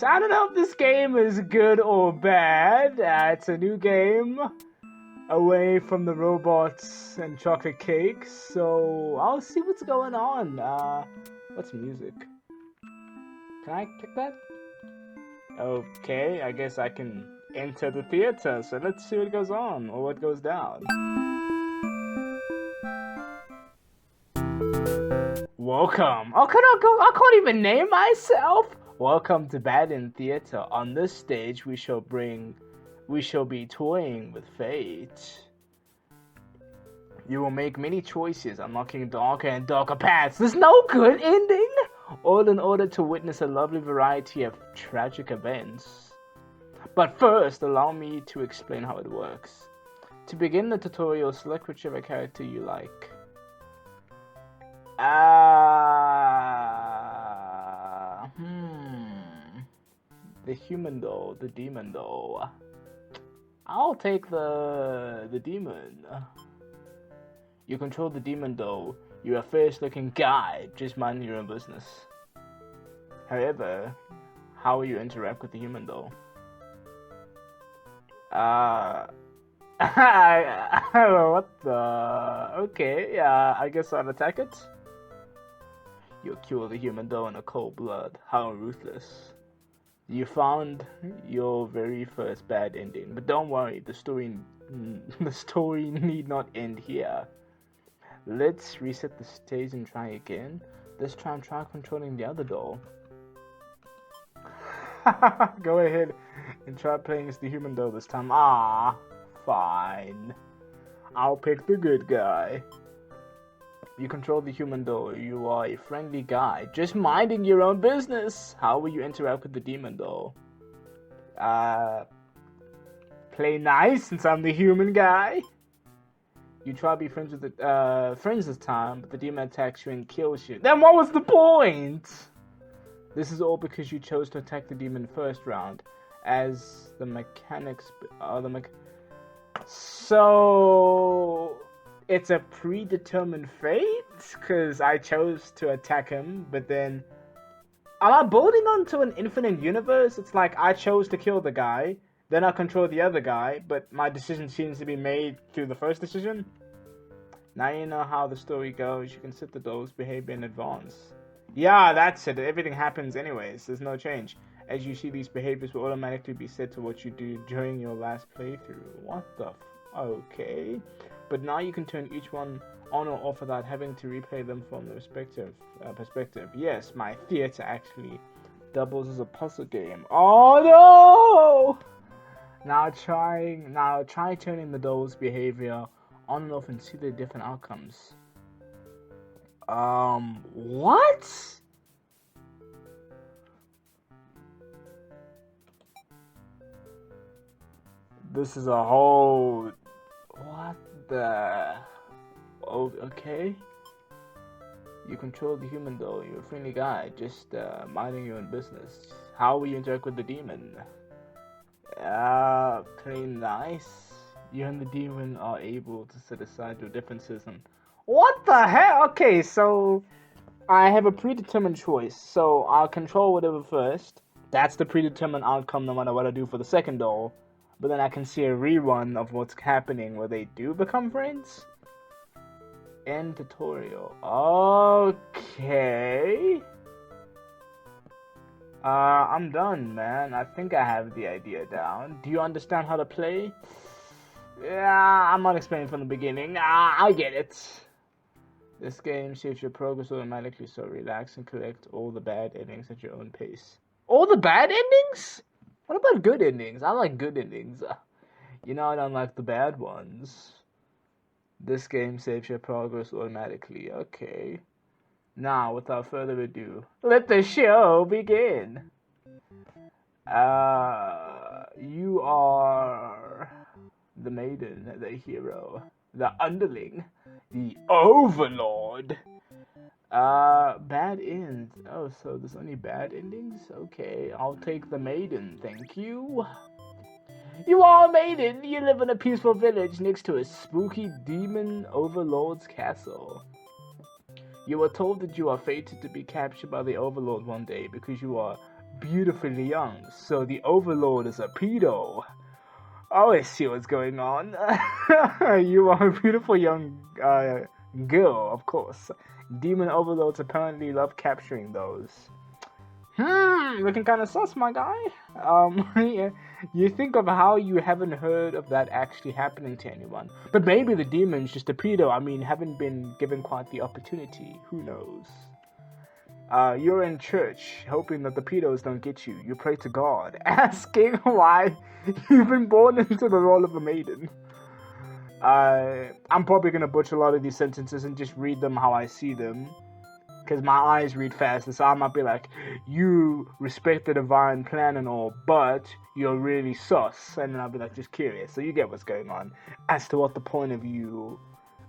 I don't know if this game is good or bad. It's a new game away from the robots and chocolate cakes, so I'll see what's going on. What's music? Can I click that? Okay, I guess I can enter the theater, so let's see what goes on or what goes down. Welcome. Oh, can I go? I can't even name myself. Welcome to End Thearte. On this stage, we shall be toying with fate. You will make many choices, unlocking darker and darker paths. There's no good ending. All in order to witness a lovely variety of tragic events. But first, allow me to explain how it works. To begin the tutorial, select whichever character you like. The human doll, the demon doll. I'll take the demon. You control the demon doll. You're a fierce-looking guy, just minding your own business. However, how will you interact with the human doll? What the? Okay, I guess I'll attack it. You'll kill the human doll in a cold blood. How ruthless. You found your very first bad ending, but don't worry, the story need not end here. Let's reset the stage and try again. This time try controlling the other doll. Go ahead and try playing as the human doll this time. Fine. I'll pick the good guy. You control the human doll. You are a friendly guy, just minding your own business. How will you interact with the demon doll? Play nice since I'm the human guy. You try to be friends with the friends this time, but the demon attacks you and kills you. Then what was the point? This is all because you chose to attack the demon first round, as the mechanics So it's a predetermined fate? Because I chose to attack him, but then... Am I building onto an infinite universe? It's like I chose to kill the guy, then I control the other guy, but my decision seems to be made through the first decision? Now you know how the story goes. You can set the doll's behavior in advance. Yeah, that's it. Everything happens anyways. There's no change. As you see, these behaviors will automatically be set to what you do during your last playthrough. What the Okay. But now you can turn each one on or off without having to replay them from the respective perspective. Yes, my theater actually doubles as a puzzle game. Oh no! Now try turning the doll's behavior on and off and see the different outcomes. What? This is a whole... What the... Oh, okay. You control the human doll. You're a friendly guy, just minding your own business. How will you interact with the demon? Play nice. You and the demon are able to set aside your differences and... What the hell? Okay, so... I have a predetermined choice, so I'll control whatever first. That's the predetermined outcome no matter what I do for the second doll. But then I can see a rerun of what's happening where they do become friends. End tutorial. Okay. I'm done, man. I think I have the idea down. Do you understand how to play? Yeah, I'm not explaining from the beginning. I get it. This game saves your progress automatically, so relax and collect all the bad endings at your own pace. All the bad endings? What about good endings? I like good endings. You know I don't like the bad ones. This game saves your progress automatically. Okay. Now, without further ado, let the show begin. You are the maiden, the hero, the underling, the overlord. Bad ends. Oh, so there's only bad endings? Okay, I'll take the maiden, thank you. You are a maiden. You live in a peaceful village next to a spooky demon overlord's castle. You are told that you are fated to be captured by the overlord one day because you are beautifully young, so the Overlord is a pedo. Oh, I see what's going on. You are a beautiful young girl, of course. Demon Overlords apparently love capturing those. Looking kind of sus, my guy. Yeah, you think of how you haven't heard of that actually happening to anyone. But maybe the demon's just a pedo. I mean, haven't been given quite the opportunity. Who knows? You're in church, hoping that the pedos don't get you. You pray to God, asking why you've been born into the role of a maiden. I'm probably gonna butcher a lot of these sentences and just read them how I see them. Because my eyes read faster, so I might be like, you respect the divine plan and all, but you're really sus. And then I'll be like, just curious. So you get what's going on as to what the point of view,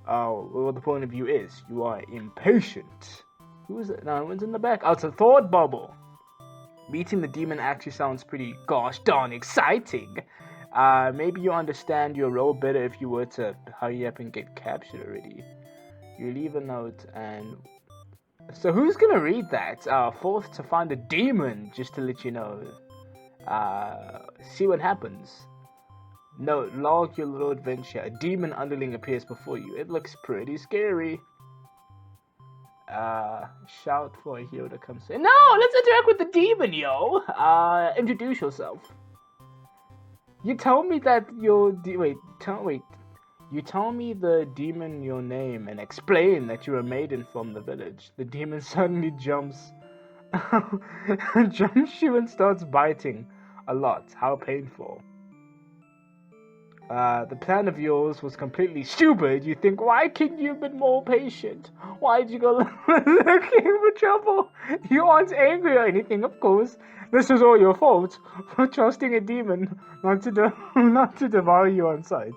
is. You are impatient. Who is it? No one's in the back. Oh, it's a thought bubble. Meeting the demon actually sounds pretty gosh darn exciting. Maybe you understand your role better if you were to hurry up and get captured already. You leave a note and... So who's gonna read that? Fourth to find a demon, just to let you know. See what happens. Note, log your little adventure. A demon underling appears before you. It looks pretty scary. Shout for a hero to come say, no, let's interact with the demon, yo! Introduce yourself. You told me that you're... You tell me the demon your name and explain that you're a maiden from the village. The demon suddenly jumps you and starts biting a lot. How painful. The plan of yours was completely stupid. You think, why couldn't you have been more patient? Why'd you go looking for trouble? You aren't angry or anything, of course. This was all your fault for trusting a demon not to devour you on sight.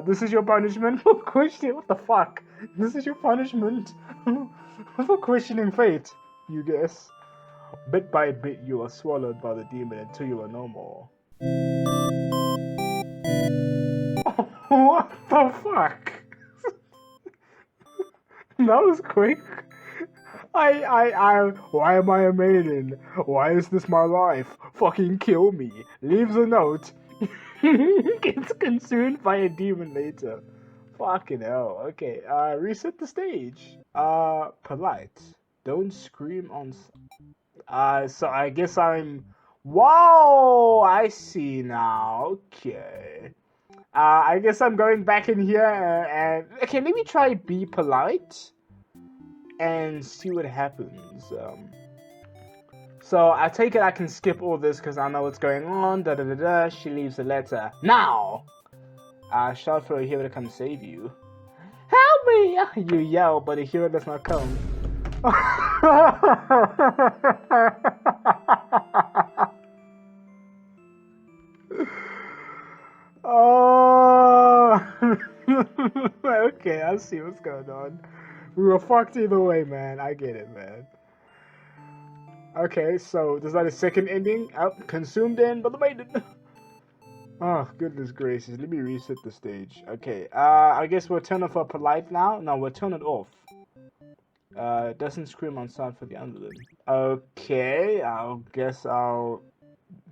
This is your punishment for questioning... What the fuck? This is your punishment for questioning fate, you guess. Bit by bit, you are swallowed by the demon until you are no more. What the fuck? That was quick. Why am I a maiden? Why is this my life? Fucking kill me. Leaves a note. Gets consumed by a demon later. Fucking hell. Okay, reset the stage. Polite. Don't scream on... so I guess I'm... Whoa! I see now. Okay. I guess I'm going back in here and... Okay, let me try be polite. And see what happens. So I take it I can skip all this because I know what's going on. She leaves a letter. Now! Shout for a hero to come save you. Help me! You yell, but a hero does not come. Oh! Okay, I see what's going on. We were fucked either way, man. I get it, man. Okay, so is that a second ending? Consumed in by the maiden. Oh, goodness gracious. Let me reset the stage. Okay, I guess we'll turn off our polite now. No, we'll turn it off. Doesn't scream on sound for the underling. Okay, I guess I'll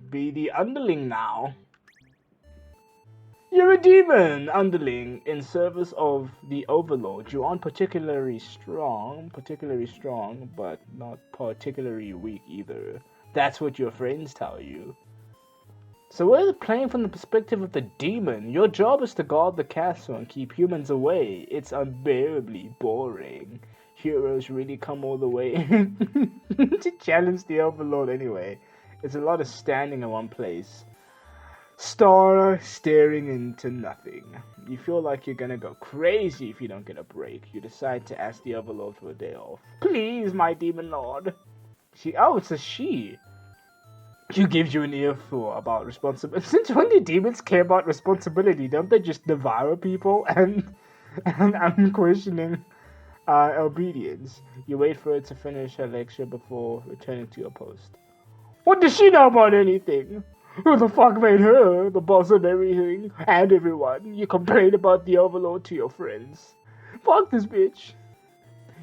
be the underling now. You're a demon, underling, in service of the Overlord. You aren't particularly strong, but not particularly weak either. That's what your friends tell you. So we're playing from the perspective of the demon. Your job is to guard the castle and keep humans away. It's unbearably boring. Heroes really come all the way to challenge the Overlord anyway. It's a lot of standing in one place. Staring into nothing. You feel like you're gonna go crazy if you don't get a break. You decide to ask the Overlord for a day off. Please, my demon lord. It's a she. She gives you an earful about responsibility. Since when do demons care about responsibility? Don't they just devour people and questioning obedience? You wait for her to finish her lecture before returning to your post. What does she know about anything? Who the fuck made her the boss of everything and everyone? You complain about the Overlord to your friends. Fuck this bitch.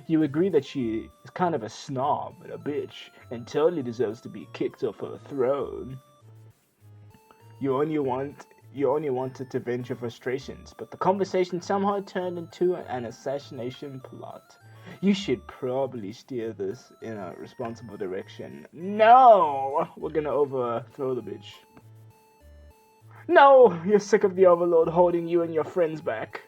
You agree that she is kind of a snob and a bitch, and totally deserves to be kicked off her throne. You only wanted to vent your frustrations, but the conversation somehow turned into an assassination plot. You should probably steer this in a responsible direction. No! We're gonna overthrow the bitch. No! You're sick of the Overlord holding you and your friends back.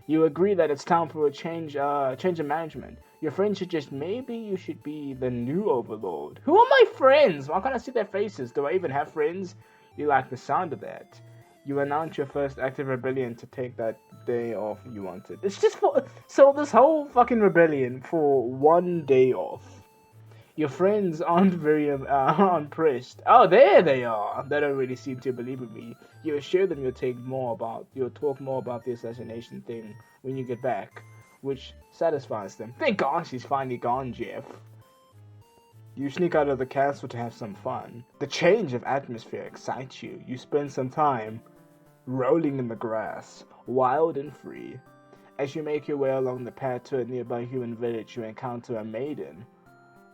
You agree that it's time for a change of management. Your friends should maybe you should be the new Overlord. Who are my friends? Why can't I see their faces? Do I even have friends? You like the sound of that. You announce your first active rebellion to take that day off you wanted. It's just so this whole fucking rebellion for 1 day off. Your friends aren't very impressed. Oh, there they are. They don't really seem to believe in me. You assure them you'll talk more about the assassination thing when you get back, which satisfies them. Thank God she's finally gone, Jeff. You sneak out of the castle to have some fun. The change of atmosphere excites you. You spend some time rolling in the grass, wild and free. As you make your way along the path to a nearby human village, you encounter a maiden.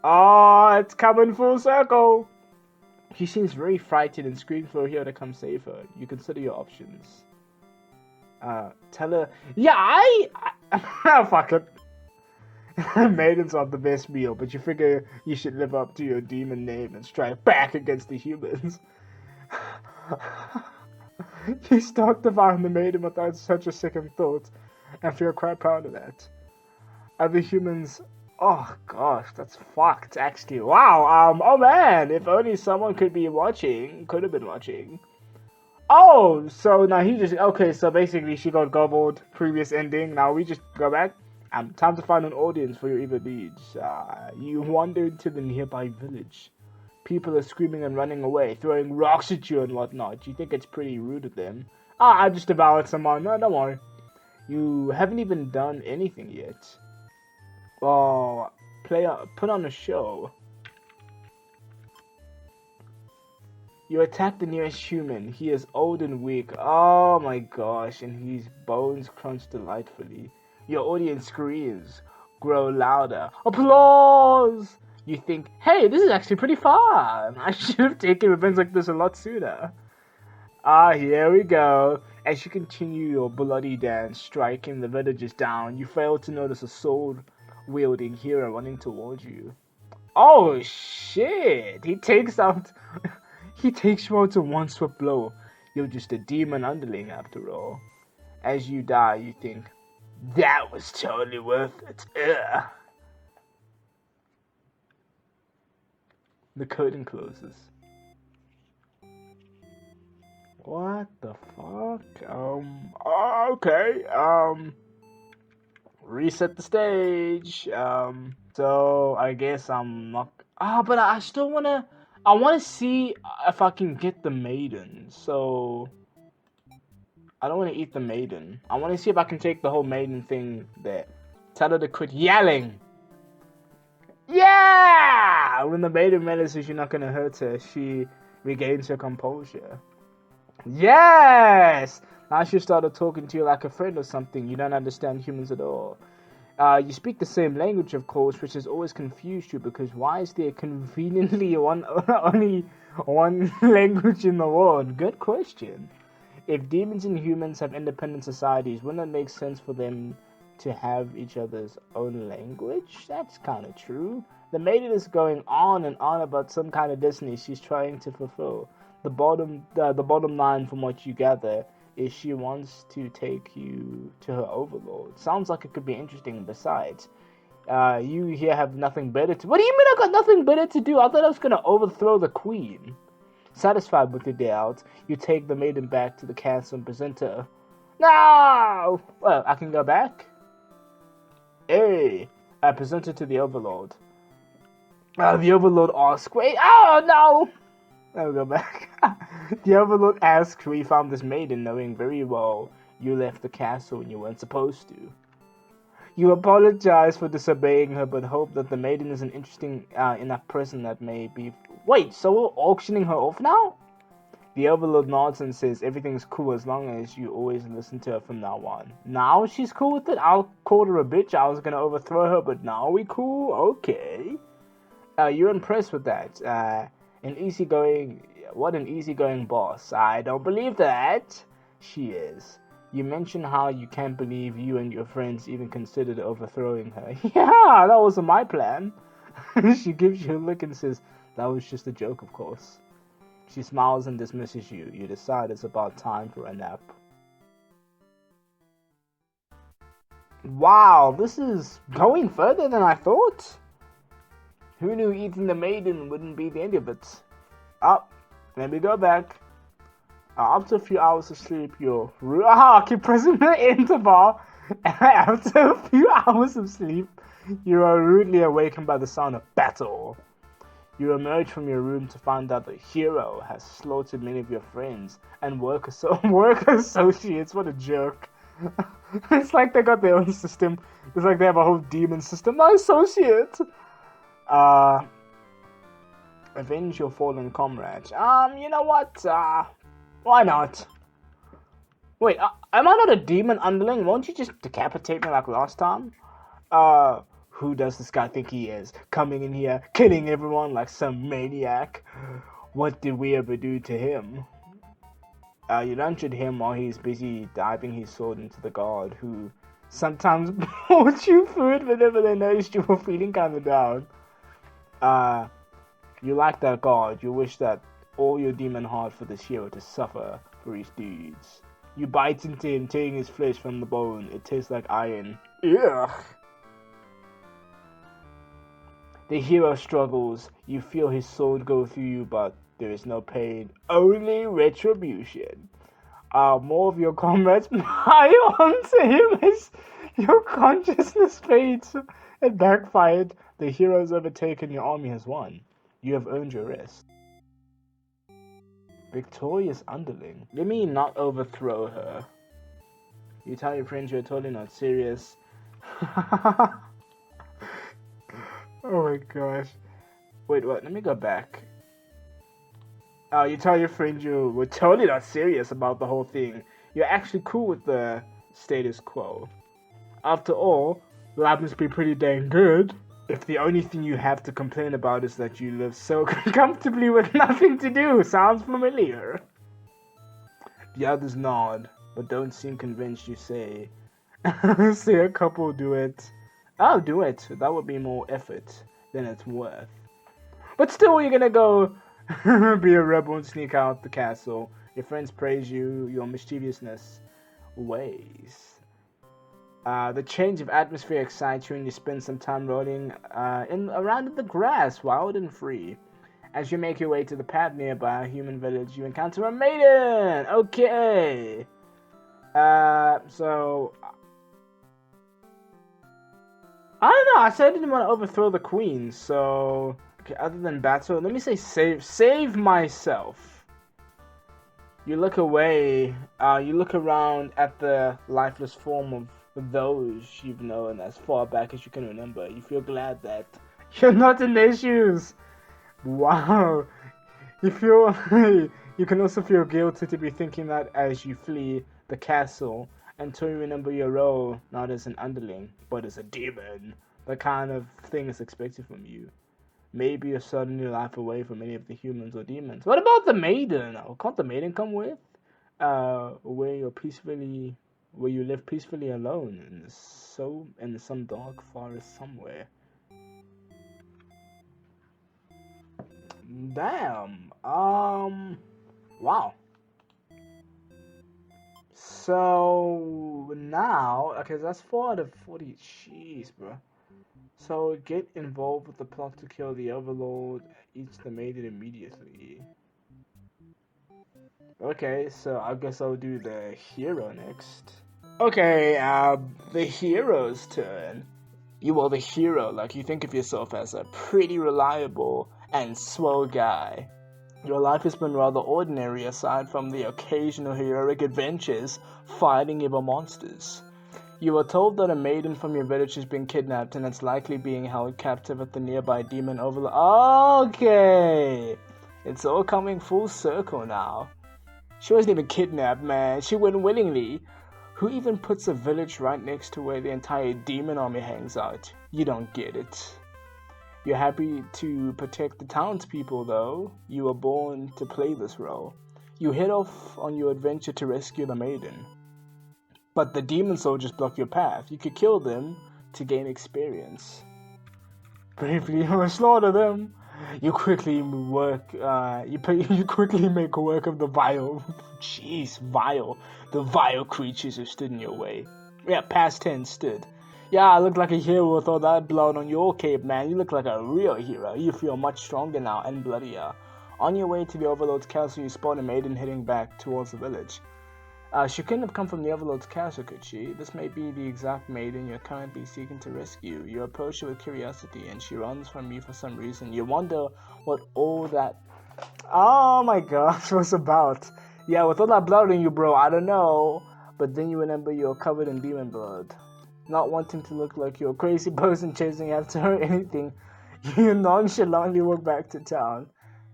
Ah, it's coming full circle. She seems very frightened and screams for her to come save her. You consider your options. Tell her, yeah, fuck it. Maidens aren't the best meal, but you figure you should live up to your demon name and strike back against the humans. You start devouring the maiden without such a second thought, and feel quite proud of that. Other humans, oh gosh, that's fucked actually. Wow, oh man, if only someone could have been watching. Oh, so now okay, so basically she got gobbled, previous ending, now we just go back. Time to find an audience for your evil deeds. You wander into the nearby village. People are screaming and running away, throwing rocks at you and whatnot. You think it's pretty rude of them. I just devoured someone. No, don't worry. You haven't even done anything yet. Oh, put on a show. You attack the nearest human. He is old and weak. Oh my gosh, and his bones crunch delightfully. Your audience screams, grow louder. Applause! You think, hey, this is actually pretty fun. I should have taken events like this a lot sooner. Here we go. As you continue your bloody dance, striking the villagers down, you fail to notice a sword-wielding hero running towards you. Oh, shit! He takes you out in one swift blow. You're just a demon underling after all. As you die, you think, that was totally worth it. Ugh. The curtain closes. What the fuck? Okay. Reset the stage. So I guess I'm not. But I still wanna. I wanna see if I can get the maiden. So I don't wanna eat the maiden. I wanna see if I can take the whole maiden thing there. Tell her to quit yelling. Yeah! When the maiden realizes you're not gonna hurt her, she regains her composure. Yes! Now she started talking to you like a friend or something. You don't understand humans at all. You speak the same language, of course, which has always confused you because why is there conveniently only one language in the world? Good question. If demons and humans have independent societies, wouldn't it make sense for them to have each other's own language? That's kind of true. The maiden is going on and on about some kind of destiny she's trying to fulfill. The bottom line from what you gather is she wants to take you to her overlord. Sounds like it could be interesting. Besides, you here have nothing better to... What do you mean I got nothing better to do? I thought I was going to overthrow the queen. Satisfied with your day out, you take the maiden back to the castle and present her. No! Well, I can go back? Hey, I present her to the overlord. The overlord asks, wait, oh no! I'll go back. The overlord asks where you found this maiden, knowing very well you left the castle when you weren't supposed to. You apologize for disobeying her, but hope that the maiden is an interesting enough person that may be... Wait, so we're auctioning her off now? The Overlord nods and says everything's cool as long as you always listen to her from now on. Now she's cool with it? I'll call her a bitch. I was gonna overthrow her, but now we cool? Okay. You're impressed with that. What an easygoing boss. I don't believe that. She is. You mentioned how you can't believe you and your friends even considered overthrowing her. Yeah, that wasn't my plan. She gives you a look and says, that was just a joke, of course. She smiles and dismisses you. You decide it's about time for a nap. Wow, this is going further than I thought. Who knew eating the maiden wouldn't be the end of it? Let me go back. After a few hours of sleep, keep pressing the enter bar. After a few hours of sleep, you are rudely awakened by the sound of battle. You emerge from your room to find out the hero has slaughtered many of your friends and work associates. What a jerk. It's like they got their own system. It's like they have a whole demon system. My associate! Avenge your fallen comrade. You know what? Why not? Wait, am I not a demon underling? Won't you just decapitate me like last time? Who does this guy think he is? Coming in here, killing everyone like some maniac. What did we ever do to him? You lungered him while he's busy diving his sword into the guard, who sometimes brought you food whenever they noticed you were feeling kind of down. You like that guard. You wish that all your demon heart for this hero to suffer for his deeds. You bite into him, tearing his flesh from the bone. It tastes like iron. Ugh. The hero struggles. You feel his sword go through you, but there is no pain, only retribution. More of your comrades pile onto him as your consciousness fades. It backfired. The hero's overtaken. Your army has won. You have earned your rest. Victorious underling. Let me not overthrow her. You tell your friends you're totally not serious. Oh my gosh. Wait, what? Let me go back. You tell your friend you were totally not serious about the whole thing. You're actually cool with the status quo. After all, life must be pretty dang good. If the only thing you have to complain about is that you live so comfortably with nothing to do. Sounds familiar. The others nod, but don't seem convinced. You say, see a couple do it. I'll do it. That would be more effort than it's worth. But still, you're gonna go be a rebel and sneak out the castle. Your friends praise you, your mischievousness ways. The change of atmosphere excites you, and you spend some time rolling around in the grass, wild and free. As you make your way to the path nearby a human village, you encounter a maiden. Okay. So I don't know. I said I didn't want to overthrow the queen, so okay. Other than battle, let me say save myself. You look away. You look around at the lifeless form of those you've known as far back as you can remember. You feel glad that you're not in their shoes. Wow. You feel you can also feel guilty to be thinking that as you flee the castle until you remember your role not as an underling but as a demon. The kind of thing is expected from you. Maybe you're starting your life away from any of the humans or demons. What about the maiden? Oh, can't the maiden come with? Where you live peacefully alone in some dark forest somewhere. Damn. Wow. So now, okay, that's 4 out of 40. Jeez, bro. So get involved with the plot to kill the Overlord. Eats the maiden immediately. Okay, so I guess I'll do the hero next. Okay, the hero's turn. You are the hero, like you think of yourself as a pretty reliable and swell guy. Your life has been rather ordinary aside from the occasional heroic adventures fighting evil monsters. You are told that a maiden from your village has been kidnapped and it's likely being held captive at the nearby demon overlord. Okay! It's all coming full circle now. She wasn't even kidnapped, man. She went willingly. Who even puts a village right next to where the entire demon army hangs out? You don't get it. You're happy to protect the townspeople, though. You were born to play this role. You head off on your adventure to rescue the maiden. But the demon soldiers block your path. You could kill them to gain experience. Bravely slaughter them. You quickly you quickly make work of the vile, the vile creatures who stood in your way. Yeah, past tense stood. Yeah, I look like a hero with all that blood on your cape, man. You look like a real hero. You feel much stronger now and bloodier. On your way to the Overlord's castle, you spot a maiden heading back towards the village. She couldn't have come from the Overlord's castle, could she? This may be the exact maiden you're currently seeking to rescue. You approach her with curiosity, and she runs from you for some reason. You wonder what all that... Oh my gosh, was about. Yeah, with all that blood on you, bro, I don't know. But then you remember you're covered in demon blood. Not wanting to look like you're a crazy person chasing after her or anything, you nonchalantly walk back to town.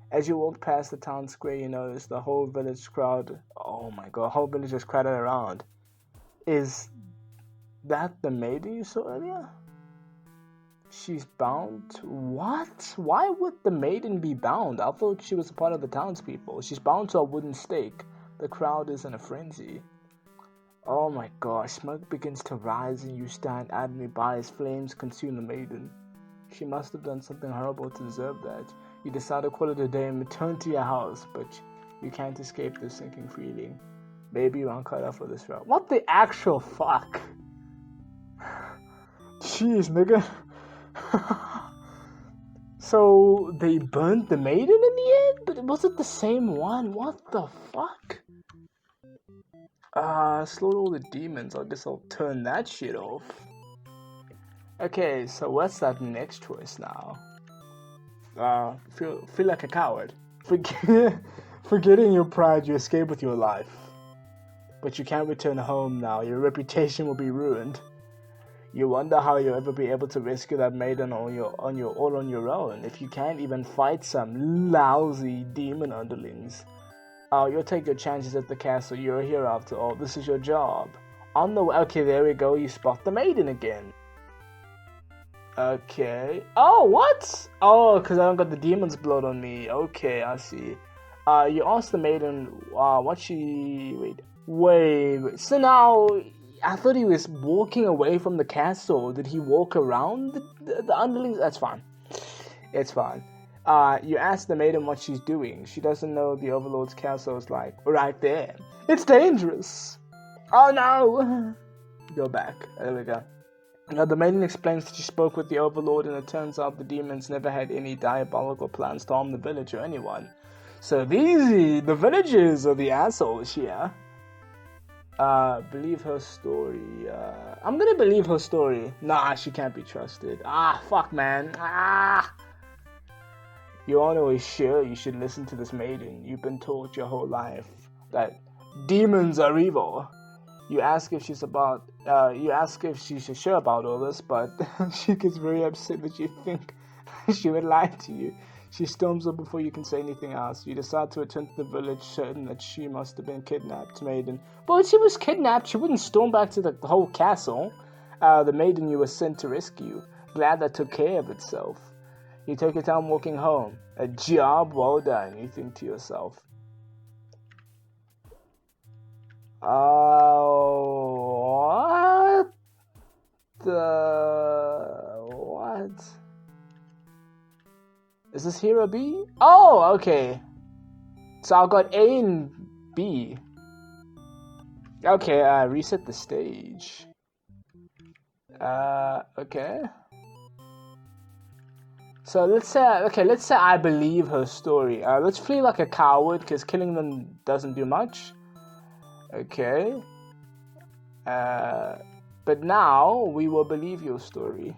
As you walk past the town square, you notice the whole village crowd. Oh my god, whole village is crowded around. Is that the maiden you saw earlier? She's bound? What? Why would the maiden be bound? I thought she was a part of the townspeople. She's bound to a wooden stake. The crowd is in a frenzy. Oh my gosh, smoke begins to rise and you stand adamantly by as flames consume the maiden. She must have done something horrible to deserve that. You decide to call it a day and return to your house, but you can't escape this sinking feeling. Maybe you aren't cut off for this route. What the actual fuck? Jeez, nigga. So, they burnt the maiden in the end? But was it the same one? What the fuck? Slaughter all the demons. I guess I'll turn that shit off. Okay, so what's that next choice now? Feel like a coward. Forgetting your pride, you escape with your life. But you can't return home now. Your reputation will be ruined. You wonder how you'll ever be able to rescue that maiden all on your own. If you can't even fight some lousy demon underlings. You'll take your chances at the castle. You're a hero after all. This is your job. On the way, okay, there we go. You spot the maiden again. Okay. Oh, what? Oh, because I don't got the demon's blood on me. Okay, I see. You ask the maiden what she... Wait. So now, I thought he was walking away from the castle. Did he walk around the underlings? That's fine. It's fine. You ask the maiden what she's doing. She doesn't know the Overlord's castle is like right there. It's dangerous. Oh no! Go back. There we go. Now the maiden explains that she spoke with the Overlord, and it turns out the demons never had any diabolical plans to harm the village or anyone. So the villagers are the assholes here. Believe her story. I'm gonna believe her story. Nah, she can't be trusted. Fuck, man. You aren't always sure you should listen to this maiden. You've been taught your whole life that demons are evil. You ask if she's sure about all this, but she gets very upset that you think she would lie to you. She storms up before you can say anything else. You decide to return to the village, certain that she must have been kidnapped, maiden. But if she was kidnapped, she wouldn't storm back to the whole castle. The maiden you were sent to rescue. Glad that took care of itself. You take your time walking home. A job well done, you think to yourself. What? What? Is this hero B? Oh, okay. So I got A and B. Okay, reset the stage. Okay. So let's say I believe her story. Let's feel like a coward, because killing them doesn't do much. Okay. But now we will believe your story.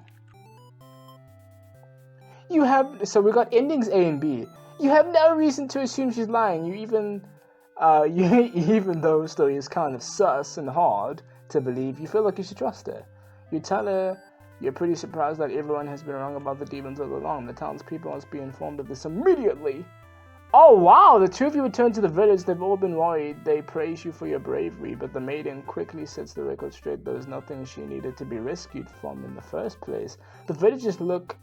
So we got endings A and B. You have no reason to assume she's lying. Even though the story is kind of sus and hard to believe, you feel like you should trust her. You tell her you're pretty surprised that everyone has been wrong about the demons all along. The townspeople must be informed of this immediately. Oh wow, the two of you return to the village. They've all been worried. They praise you for your bravery, but the maiden quickly sets the record straight. There was nothing she needed to be rescued from in the first place. The villagers look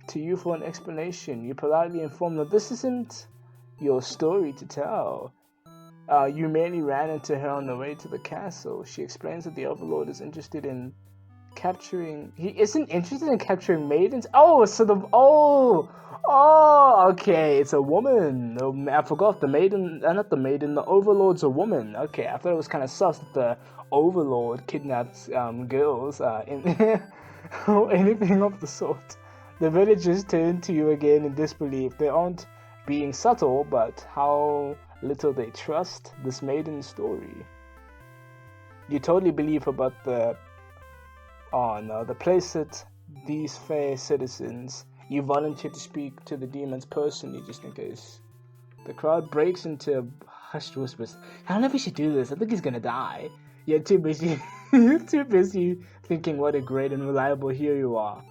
to you for an explanation. You politely inform them this isn't your story to tell. You merely ran into her on the way to the castle. She explains that the Overlord is interested in capturing. He isn't interested in capturing maidens. Oh, so okay, it's a woman. Oh, I forgot the maiden. Not the maiden. The Overlord's a woman. Okay, I thought it was kind of sus that the Overlord kidnaps girls. Or anything of the sort. The villagers turn to you again in disbelief. They aren't being subtle, but how little they trust this maiden's story. You totally believe about the place that these fair citizens. You volunteer to speak to the demons personally, just in case. The crowd breaks into hushed whispers. I don't know if we should do this. I think he's gonna die. You're too busy. You're too busy thinking what a great and reliable hero you are.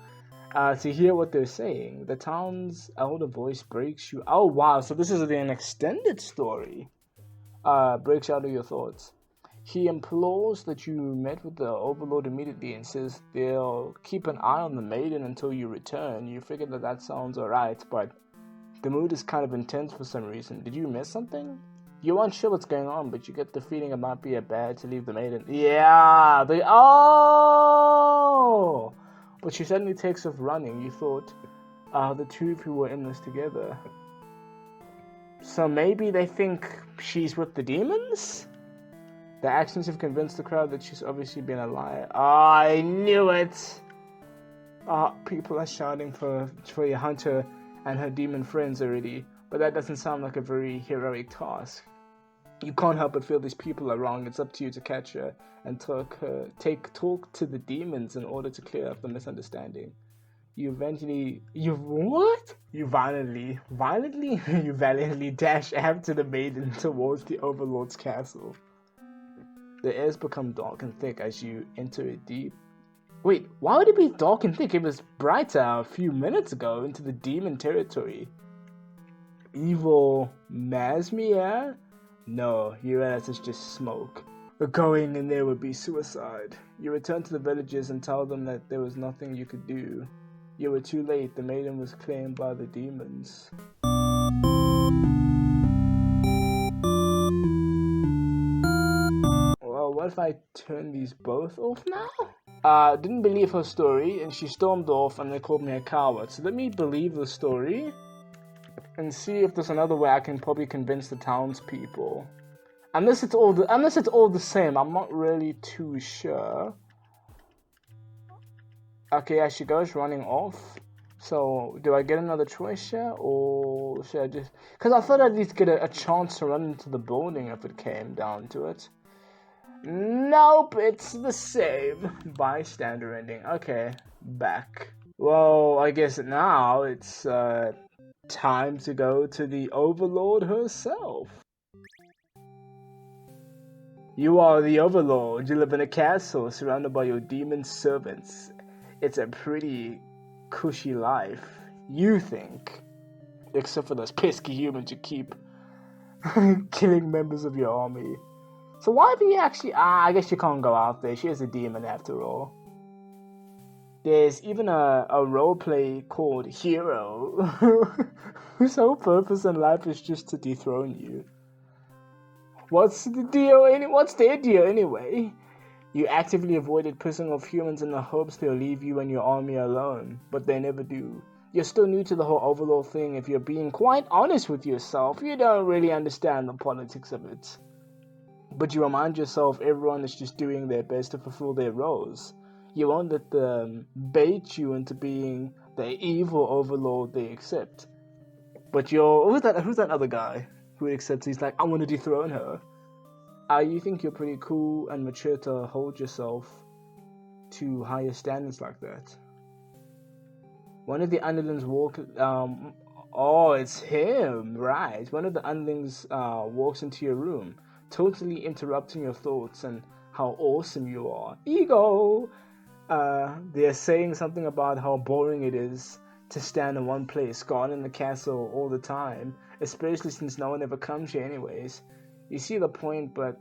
To hear what they're saying, the town's elder voice breaks you. Oh wow! So this is an extended story. Breaks out of your thoughts. He implores that you met with the Overlord immediately and says they'll keep an eye on the maiden until you return. You figure that sounds alright, but the mood is kind of intense for some reason. Did you miss something? You aren't sure what's going on, but you get the feeling it might be a bad to leave the maiden. Yeah, but she suddenly takes off running. You thought the two of you were in this together. So maybe they think she's with the demons? The actions have convinced the crowd that she's obviously been a liar. I knew it! People are shouting for your hunter and her demon friends already, but that doesn't sound like a very heroic task. You can't help but feel these people are wrong. It's up to you to catch her and talk to the demons in order to clear up the misunderstanding. You valiantly dash after the maiden towards the Overlord's castle. The airs become dark and thick as you enter it deep. Wait, why would it be dark and thick? It was brighter a few minutes ago into the demon territory. Evil Masmia? No, you realize it's just smoke. Going in there would be suicide. You return to the villagers and tell them that there was nothing you could do. You were too late. The maiden was claimed by the demons. Well, what if I turn these both off now? Didn't believe her story, and she stormed off, and they called me a coward. So let me believe the story, and see if there's another way I can probably convince the townspeople. Unless it's all the same, I'm not really too sure. Okay, yeah, she goes running off. So, do I get another choice here, or should I just... Because I thought I'd at least get a chance to run into the building if it came down to it. Nope, it's the same. Bystander ending. Okay, back. Well, I guess now it's time to go to the Overlord herself. You are the Overlord. You live in a castle surrounded by your demon servants. It's a pretty cushy life, you think. Except for those pesky humans you keep killing members of your army. So why have you actually... I guess you can't go out there. She is a demon after all. There's even a roleplay called Hero, whose whole purpose in life is just to dethrone you. What's their deal anyway? You actively avoided pissing off humans in the hopes they'll leave you and your army alone, but they never do. You're still new to the whole Overlord thing. If you're being quite honest with yourself, you don't really understand the politics of it. But you remind yourself everyone is just doing their best to fulfill their roles. You won't let them bait you into being the evil Overlord they accept. But who's that other guy who accepts? He's like, I want to dethrone her. You think you're pretty cool and mature to hold yourself to higher standards like that. One of the underlings it's him, right. One of the underlings walks into your room, totally interrupting your thoughts and how awesome you are. Ego! They're saying something about how boring it is to stand in one place, guarding in the castle all the time, especially since no one ever comes here anyways. You see the point, but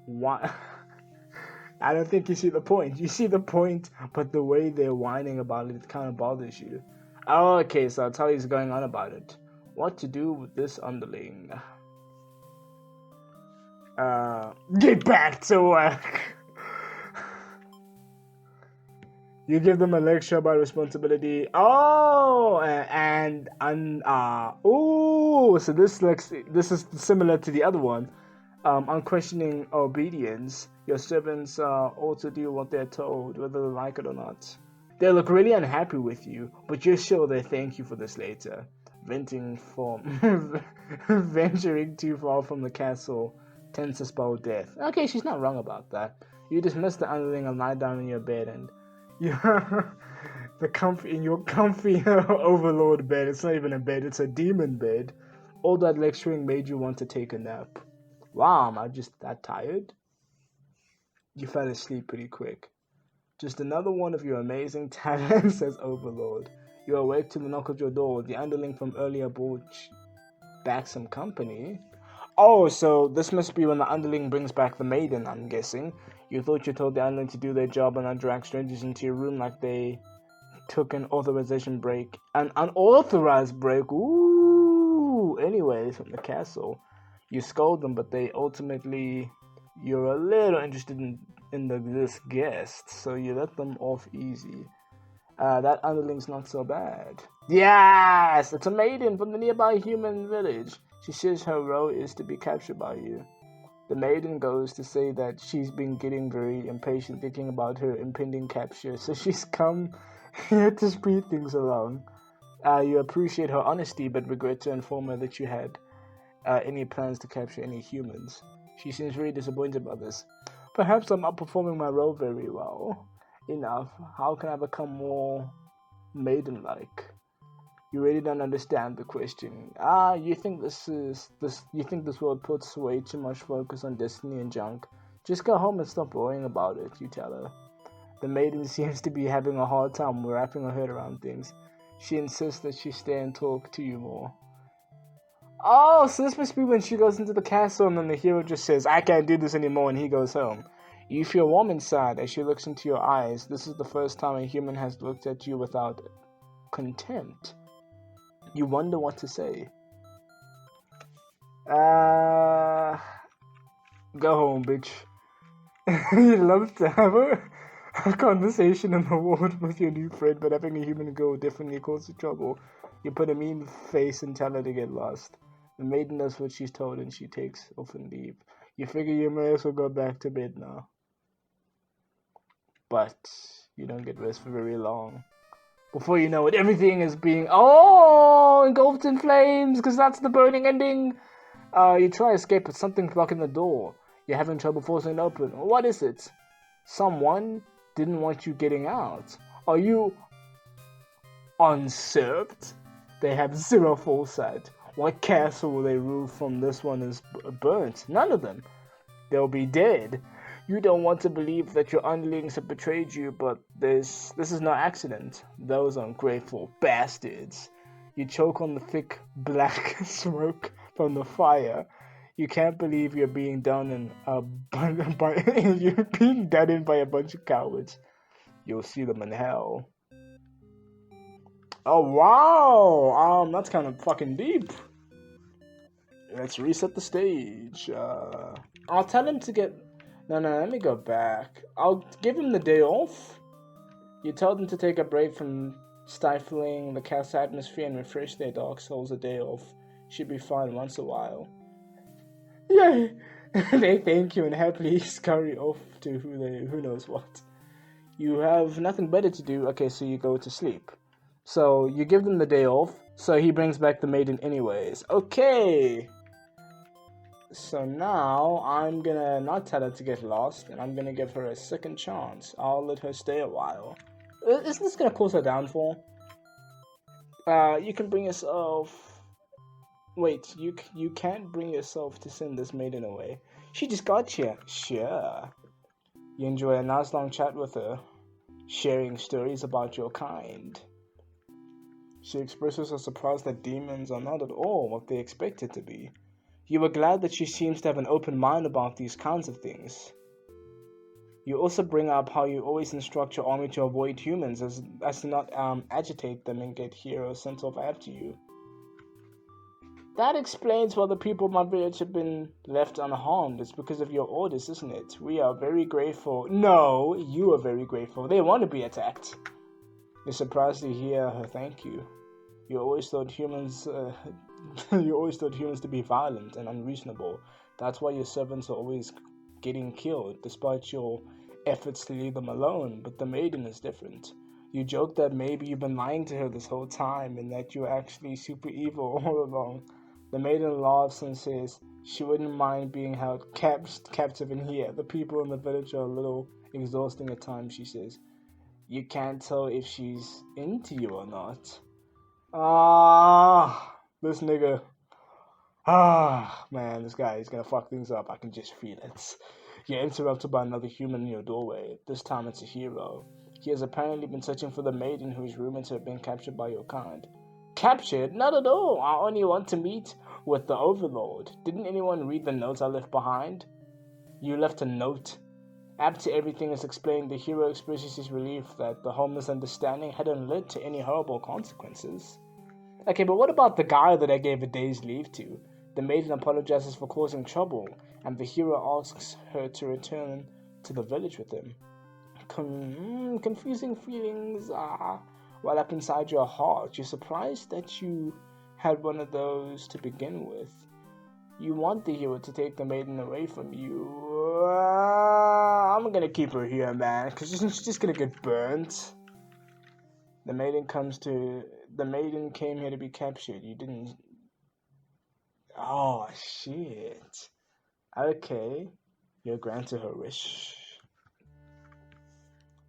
why? I don't think you see the point. You see the point, but the way they're whining about it kind of bothers you. Oh, okay, so I'll tell you what's going on about it. What to do with this underling? Get back to work! You give them a lecture about responsibility. Oh, so this is similar to the other one. Unquestioning obedience. Your servants ought to do what they're told, whether they like it or not. They look really unhappy with you, but you're sure they thank you for this later. Venturing too far from the castle tends to spell death. Okay, she's not wrong about that. You dismiss the underling and lie down in your bed, and you're in your comfy overlord bed. It's not even a bed, it's a demon bed. All that lecturing made you want to take a nap. Wow, am I just that tired? You fell asleep pretty quick. Just another one of your amazing talents, says Overlord. You awake to the knock at your door. The underling from earlier brought back some company. Oh, so this must be when the underling brings back the maiden, I'm guessing. You thought you told the underling to do their job and not drag strangers into your room like they took an authorization break. An unauthorized break? Ooh! Anyways, from the castle. You scold them, but they ultimately... You're a little interested in this guest, so you let them off easy. That underling's not so bad. Yes! It's a maiden from the nearby human village. She says her role is to be captured by you. The maiden goes to say that she's been getting very impatient thinking about her impending capture, so she's come here to speed things along. You appreciate her honesty, but regret to inform her that you had any plans to capture any humans. She seems very disappointed about this. Perhaps I'm not performing my role very well enough. How can I become more maiden-like? You really don't understand the question. You think this world puts way too much focus on destiny and junk. Just go home and stop worrying about it, you tell her. The maiden seems to be having a hard time wrapping her head around things. She insists that she stay and talk to you more. Oh, so this must be when she goes into the castle and then the hero just says, I can't do this anymore, and he goes home. You feel warm inside as she looks into your eyes. This is the first time a human has looked at you without contempt. You wonder what to say. Go home, bitch. You'd love to have a conversation in the ward with your new friend, but having a human girl definitely causes trouble. You put a mean face and tell her to get lost. The maiden does what she's told and she takes off and leave. You figure you may as well go back to bed now. But you don't get rest for very long. Before you know it, everything is being engulfed in flames, because that's the burning ending. You try to escape, but something's blocking the door. You're having trouble forcing it open. What is it? Someone didn't want you getting out. Are you unserved? They have zero foresight. What castle will they rule from this one is burnt? None of them. They'll be dead. You don't want to believe that your underlings have betrayed you, but this is no accident. Those ungrateful bastards. You choke on the thick black smoke from the fire. You can't believe you're being done in you're being done in by a bunch of cowards. You'll see them in hell. Oh wow! That's kind of fucking deep. Let's reset the stage. I'll tell him to get... No, let me go back. I'll give him the day off. You tell them to take a break from stifling the castle atmosphere and refresh their dark souls a day off. Should be fine once a while. Yay! They thank you and happily scurry off to who knows what. You have nothing better to do. Okay, so you go to sleep. So you give them the day off. So he brings back the maiden anyways. Okay. So now I'm gonna not tell her to get lost, and I'm gonna give her a second chance. I'll let her stay a while. Isn't this gonna cause her downfall? You can bring yourself... Wait, you can't bring yourself to send this maiden away. She just got here. Sure. You enjoy a nice long chat with her, sharing stories about your kind. She expresses her surprise that demons are not at all what they expected to be. You are glad that she seems to have an open mind about these kinds of things. You also bring up how you always instruct your army to avoid humans as to not agitate them and get heroes sent off after you. That explains why the people of my village have been left unharmed. It's because of your orders, isn't it? We are very grateful. No, you are very grateful. They want to be attacked. You're surprised to hear her thank you. You always thought humans to be violent and unreasonable. That's why your servants are always getting killed, despite your efforts to leave them alone. But the maiden is different. You joke that maybe you've been lying to her this whole time and that you're actually super evil all along. The maiden laughs and says she wouldn't mind being held captive in here. The people in the village are a little exhausting at times, she says. You can't tell if she's into you or not. This nigga. Man, this guy is gonna fuck things up. I can just feel it. You're interrupted by another human in your doorway. This time it's a hero. He has apparently been searching for the maiden who is rumored to have been captured by your kind. Captured? Not at all. I only want to meet with the Overlord. Didn't anyone read the notes I left behind? You left a note. After everything is explained, the hero expresses his relief that the whole misunderstanding hadn't led to any horrible consequences. Okay, but what about the guy that I gave a day's leave to? The maiden apologizes for causing trouble, and the hero asks her to return to the village with him. Confusing feelings well up inside your heart. You're surprised that you had one of those to begin with. You want the hero to take the maiden away from you. I'm gonna keep her here, man, because she's just gonna get burnt. The maiden came here to be captured. You didn't. Oh shit. Okay, you're granted her wish.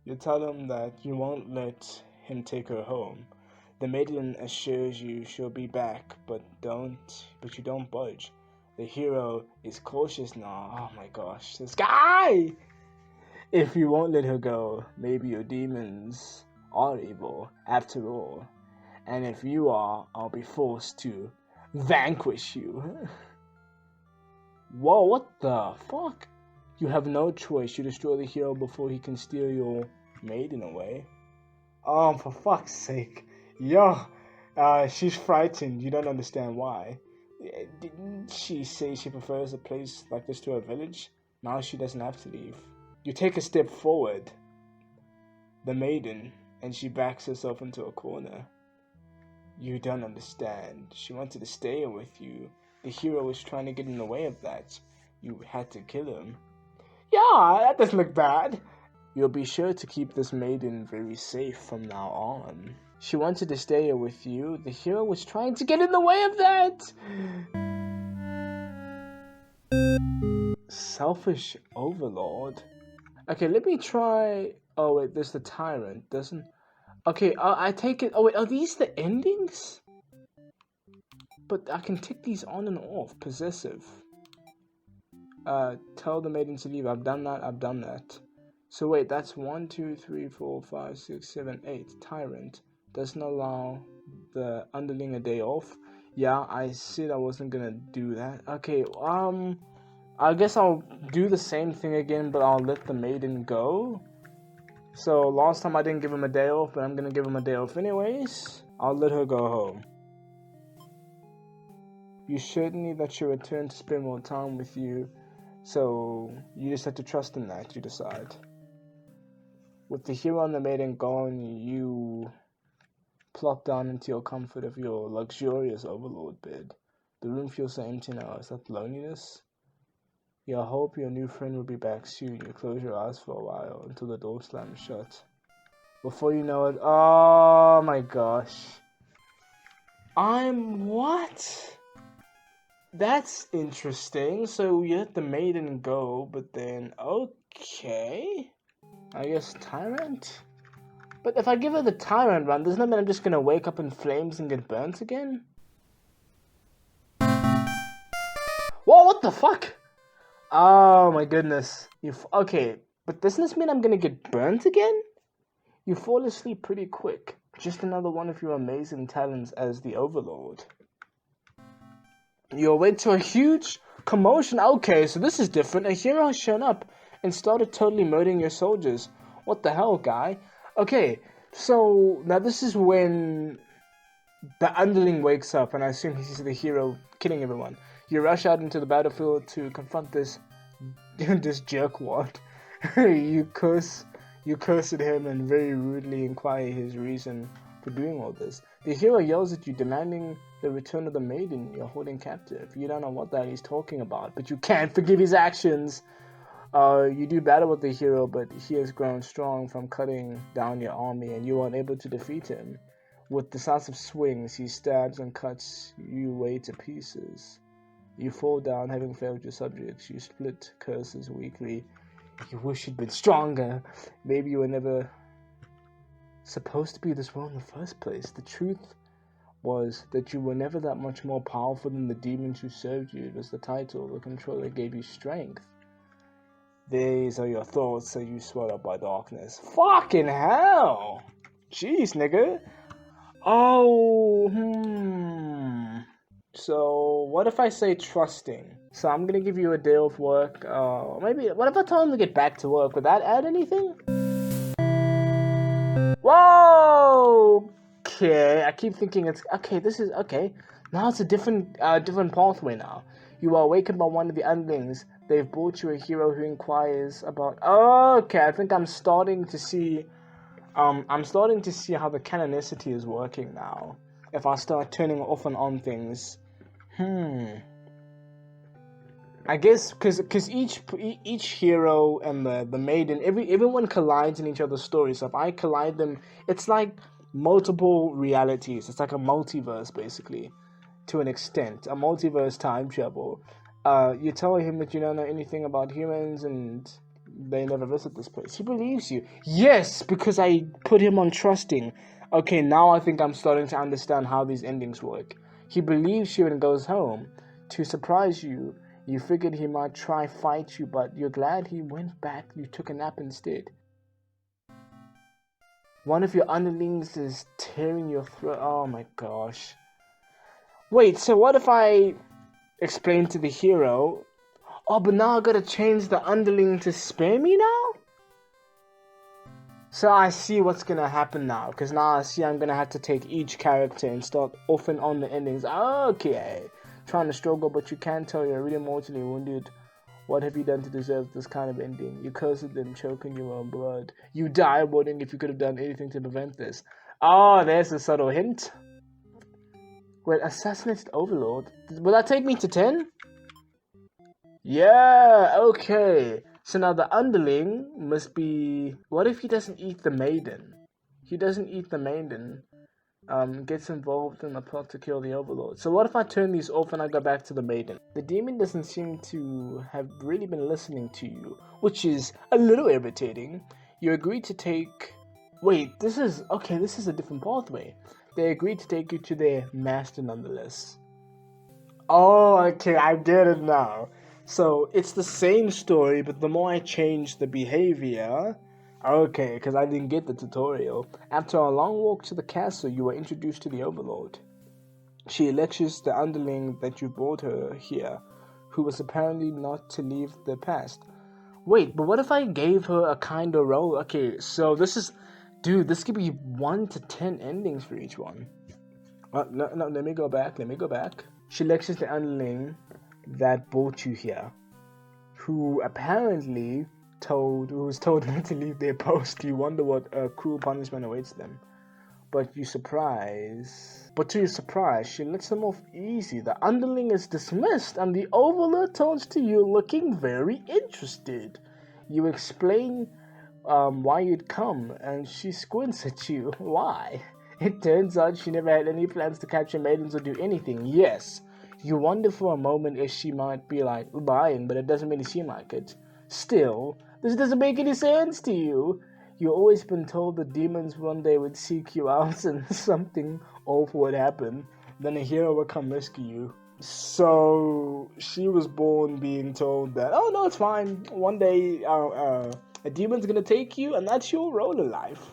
You tell him that you won't let him take her home. The maiden assures you she'll be back, but you don't budge. The hero is cautious now. Oh my gosh, this guy! If you won't let her go, maybe your demons are evil after all. And if you are, I'll be forced to vanquish you. Whoa, what the fuck? You have no choice. You destroy the hero before he can steal your maiden away. Oh, for fuck's sake. Yo, she's frightened. You don't understand why. Didn't she say she prefers a place like this to her village? Now she doesn't have to leave. You take a step forward, the maiden, and she backs herself into a corner. You don't understand. She wanted to stay with you. The hero was trying to get in the way of that. You had to kill him. Yeah, that doesn't look bad. You'll be sure to keep this maiden very safe from now on. She wanted to stay with you. The hero was trying to get in the way of that. Selfish overlord. Okay, let me try. Oh wait, there's the tyrant. Doesn't. Okay, I take it. Oh wait, are these the endings? But I can tick these on and off. Possessive. Tell the maiden to leave. I've done that. So wait, that's 1, 2, 3, 4, 5, 6, 7, 8. Tyrant doesn't allow the underling a day off. Yeah, I said I wasn't gonna do that. Okay, I guess I'll do the same thing again, but I'll let the maiden go. So last time I didn't give him a day off, but I'm gonna give him a day off anyways. I'll let her go home. You certainly that she'll return to spend more time with you, so you just have to trust in that, you decide. With the hero and the maiden gone, you plop down into your comfort of your luxurious overlord bed. The room feels so empty now. Is that loneliness? You hope your new friend will be back soon. You close your eyes for a while until the door slams shut. Before you know it, oh my gosh. What? That's interesting. So you let the maiden go, but then, okay. I guess Tyrant? But if I give her the Tyrant run, doesn't that mean I'm just gonna wake up in flames and get burnt again? Whoa, what the fuck? Oh my goodness. Okay, but doesn't this mean I'm gonna get burnt again? You fall asleep pretty quick. Just another one of your amazing talents as the Overlord. You awake to a huge commotion. Okay, so this is different. A hero has shown up and started totally murdering your soldiers. What the hell, guy? Okay, so now this is when the underling wakes up, and I assume he's the hero killing everyone. You rush out into the battlefield to confront this jerkwad. you curse at him and very rudely inquire his reason for doing all this. The hero yells at you, demanding the return of the maiden you're holding captive. You don't know what that he's talking about, but you can't forgive his actions. You do battle with the hero, but he has grown strong from cutting down your army, and you are unable to defeat him. With decisive swings, he stabs and cuts you away to pieces. You fall down, having failed your subjects. You split curses weakly. You wish you'd been stronger. Maybe you were never supposed to be this role in the first place. The truth was that you were never that much more powerful than the demons who served you. It was the title, the control that gave you strength. These are your thoughts that you swallowed by darkness. Fucking hell! Jeez, nigga. Oh, So, what if I say trusting? So, I'm gonna give you a day of work. Maybe, what if I tell him to get back to work? Would that add anything? Whoa! Okay, I keep thinking it's... Okay, this is... Okay, now it's a different pathway now. You are awakened by one of the underlings. They've brought you a hero who inquires about... Okay, I think I'm starting to see... I'm starting to see how the canonicity is working now. If I start turning off and on things. I guess because each hero and the maiden, everyone collides in each other's stories. So if I collide them, it's like multiple realities. It's like a multiverse, basically, to an extent. A multiverse time travel. You tell him that you don't know anything about humans and they never visit this place. He believes you. Yes, because I put him on trusting. Okay, now I think I'm starting to understand how these endings work. He believes you and goes home. To surprise you, you figured he might try fight you, but you're glad he went back. You took a nap instead. One of your underlings is tearing your throat. Oh my gosh. Wait, so what if I explain to the hero... Oh, but now I gotta change the underling to spare me now? So I see what's gonna happen now, because now I see I'm gonna have to take each character and start off and on the endings. Okay. Trying to struggle, but you can't tell you're really mortally wounded. What have you done to deserve this kind of ending? You cursed them, choking your own blood. You die wondering if you could have done anything to prevent this. Oh, there's a subtle hint. Wait, assassinated Overlord? Will that take me to 10? Yeah, okay. So now the underling must be... What if he doesn't eat the maiden? He doesn't eat the maiden. Gets involved in the plot to kill the Overlord. So what if I turn these off and I go back to the maiden? The demon doesn't seem to have really been listening to you, which is a little irritating. You agreed to take... Wait, this is a different pathway. They agreed to take you to their master nonetheless. Oh, okay, I get it now. So, it's the same story, but the more I change the behavior... Okay, because I didn't get the tutorial. After a long walk to the castle, you were introduced to the Overlord. She lectures the underling that you brought her here, who was apparently not to leave the past. Wait, but what if I gave her a kind of role? Okay, so this is... Dude, this could be 1 to 10 endings for each one. No, let me go back. She lectures the underling that brought you here, who apparently was told not to leave their post. You wonder what cruel punishment awaits them. But to your surprise, she lets them off easy. The underling is dismissed, and the Overlord turns to you looking very interested. You explain why you'd come, and she squints at you. Why? It turns out she never had any plans to capture maidens or do anything. Yes. You wonder for a moment if she might be like lying, but it doesn't really seem like it. Still, this doesn't make any sense to you. You've always been told the demons one day would seek you out and something awful would happen. Then a hero would come rescue you. So, she was born being told that, oh no, it's fine. One day, a demon's gonna take you and that's your role in life.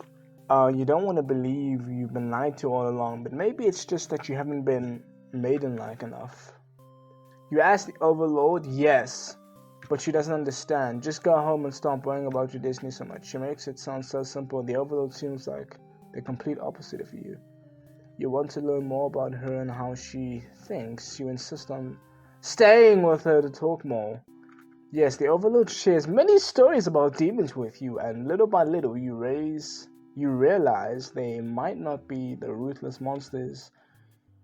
You don't want to believe you've been lied to all along, but maybe it's just that you haven't been maiden-like enough. You ask the Overlord, yes, but she doesn't understand. Just go home and stop worrying about your destiny so much. She makes it sound so simple. The Overlord seems like the complete opposite of you. You want to learn more about her and how she thinks. You insist on staying with her to talk more. Yes, the Overlord shares many stories about demons with you, and little by little you realize they might not be the ruthless monsters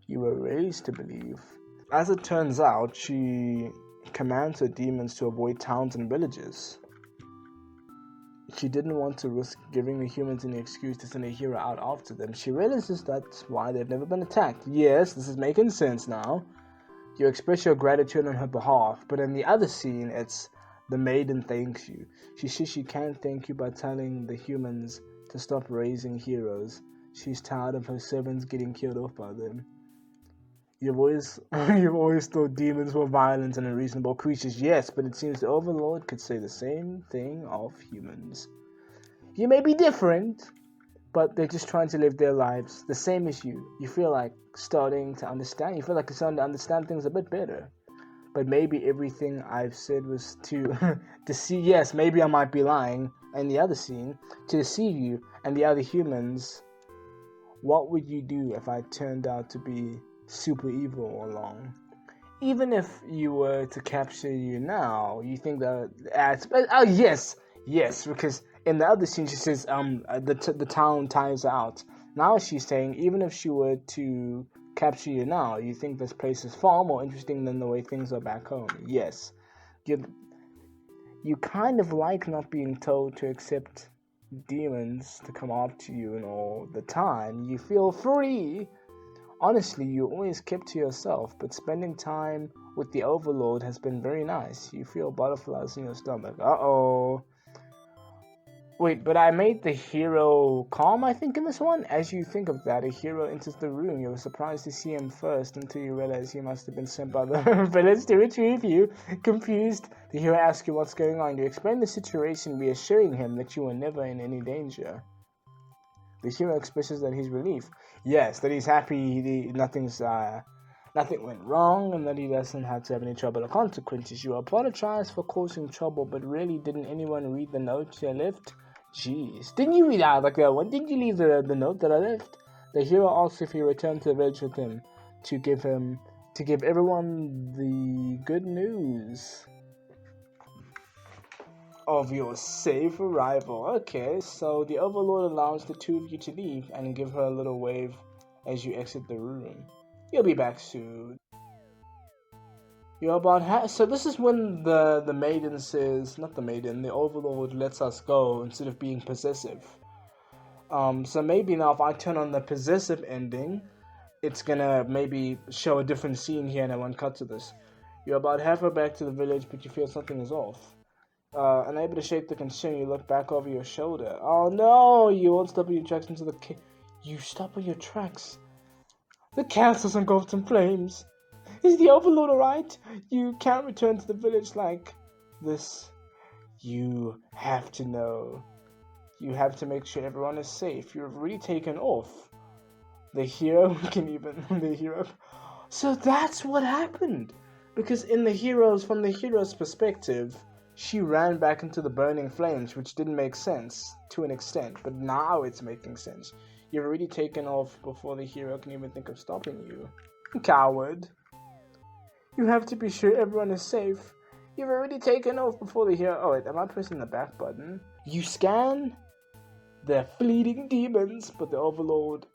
you were raised to believe. As it turns out, she commands her demons to avoid towns and villages. She didn't want to risk giving the humans any excuse to send a hero out after them. She realizes that's why they've never been attacked. Yes, this is making sense now. You express your gratitude on her behalf, but in the other scene, it's the maiden thanks you. She says she can't thank you by telling the humans to stop raising heroes. She's tired of her servants getting killed off by them. You've always thought demons were violent and unreasonable creatures, yes, but it seems the Overlord could say the same thing of humans. You may be different, but they're just trying to live their lives the same as you. You feel like starting to understand. You feel like you're starting to understand things a bit better. But maybe everything I've said was to deceive. Yes, maybe I might be lying. In the other scene, to deceive you and the other humans. What would you do if I turned out to be super evil all along? Even if you were to capture you now, you think that yes, because in the other scene she says the town tires her out. Now she's saying even if she were to capture you now, you think this place is far more interesting than the way things are back home. Yes, you kind of like not being told to accept demons to come after you and all the time. You feel free. Honestly, you always kept to yourself, but spending time with the Overlord has been very nice. You feel butterflies in your stomach. Uh-oh. Wait, but I made the hero calm, I think, in this one? As you think of that, a hero enters the room. You're surprised to see him first until you realize he must have been sent by the village to retrieve you. Confused, the hero asks you what's going on. You explain the situation, reassuring him that you were never in any danger. The hero expresses that he's relieved. Yes, that he's happy nothing went wrong and that he doesn't have to have any trouble or consequences. You apologize for causing trouble, but really, didn't anyone read the note you left? Jeez. Didn't you read out like that one? Didn't you leave the note that I left? The hero asks if he returned to the village with him to give everyone the good news of your safe arrival. Okay, so the Overlord allows the two of you to leave and give her a little wave as you exit the room. You'll be back soon. You're about so this is when the maiden says, not the maiden, the Overlord lets us go instead of being possessive. So maybe now if I turn on the possessive ending, it's gonna maybe show a different scene here and I won't cut to this. You're about halfway back to the village, but you feel something is off. Unable to shake the concern, you look back over your shoulder. Oh no! You won't stop on your tracks into the You stop on your tracks. The castle's engulfed in flames. Is the Overlord alright? You can't return to the village like this. You have to know. You have to make sure everyone is safe. You've already taken off. The hero So that's what happened. Because from the hero's perspective, she ran back into the burning flames, which didn't make sense to an extent, but now it's making sense. You've already taken off before the hero can even think of stopping you. Coward. You have to be sure everyone is safe. You've already taken off before the hero... Oh wait, am I pressing the back button? You scan the fleeting demons, but the Overlord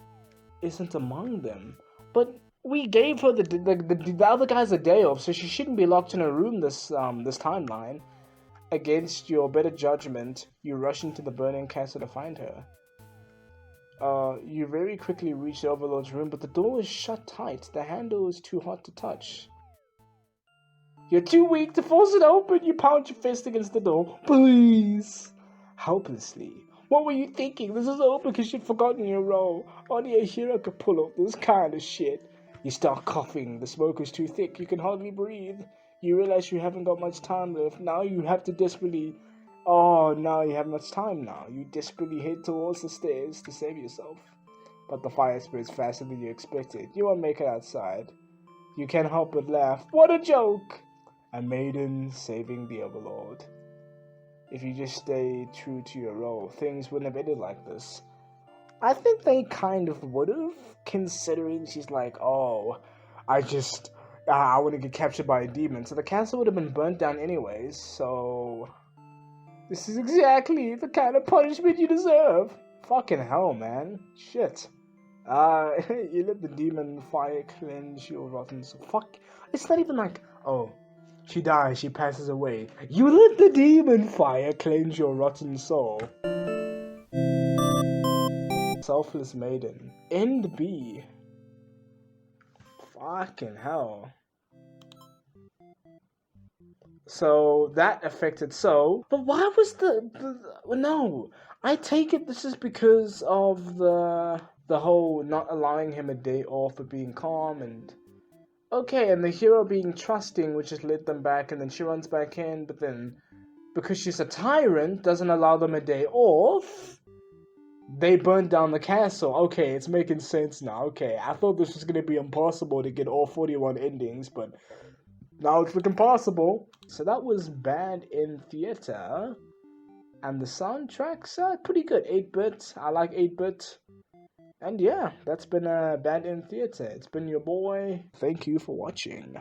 isn't among them. But we gave her the other guys a day off, so she shouldn't be locked in a room this timeline. Against your better judgment, you rush into the burning castle to find her. You very quickly reach the Overlord's room, but the door is shut tight. The handle is too hot to touch. You're too weak to force it open. You pound your fist against the door. Please. Helplessly. What were you thinking? This is all because you'd forgotten your role. Only a hero could pull off this kind of shit. You start coughing. The smoke is too thick. You can hardly breathe. You realize you haven't got much time left. Now you have to desperately Oh, now you have much time now. You desperately head towards the stairs to save yourself. But the fire spreads faster than you expected. You won't make it outside. You can't help but laugh. What a joke! A maiden saving the Overlord. If you just stay true to your role, things wouldn't have ended like this. I think they kind of would have, considering she's like, oh, I want to get captured by a demon. So the castle would have been burnt down anyways, so this is exactly the kind of punishment you deserve. Fucking hell, man. Shit. You let the demon fire cleanse your rotten soul. Fuck. It's not even like, oh, she dies, she passes away. You let the demon fire cleanse your rotten soul. Selfless maiden. End B. Fucking hell. So that affected but why was no? I take it this is because of the whole not allowing him a day off for being calm and okay, and the hero being trusting, which has led them back, and then she runs back in, but then because she's a tyrant, doesn't allow them a day off. They burned down the castle. Okay, it's making sense now. Okay, I thought this was gonna be impossible to get all 41 endings, but now it's looking possible. So that was Band End Theatre. And the soundtracks are pretty good. 8-bit. I like 8-bit. And yeah, that's been Band End Theatre. It's been your boy. Thank you for watching.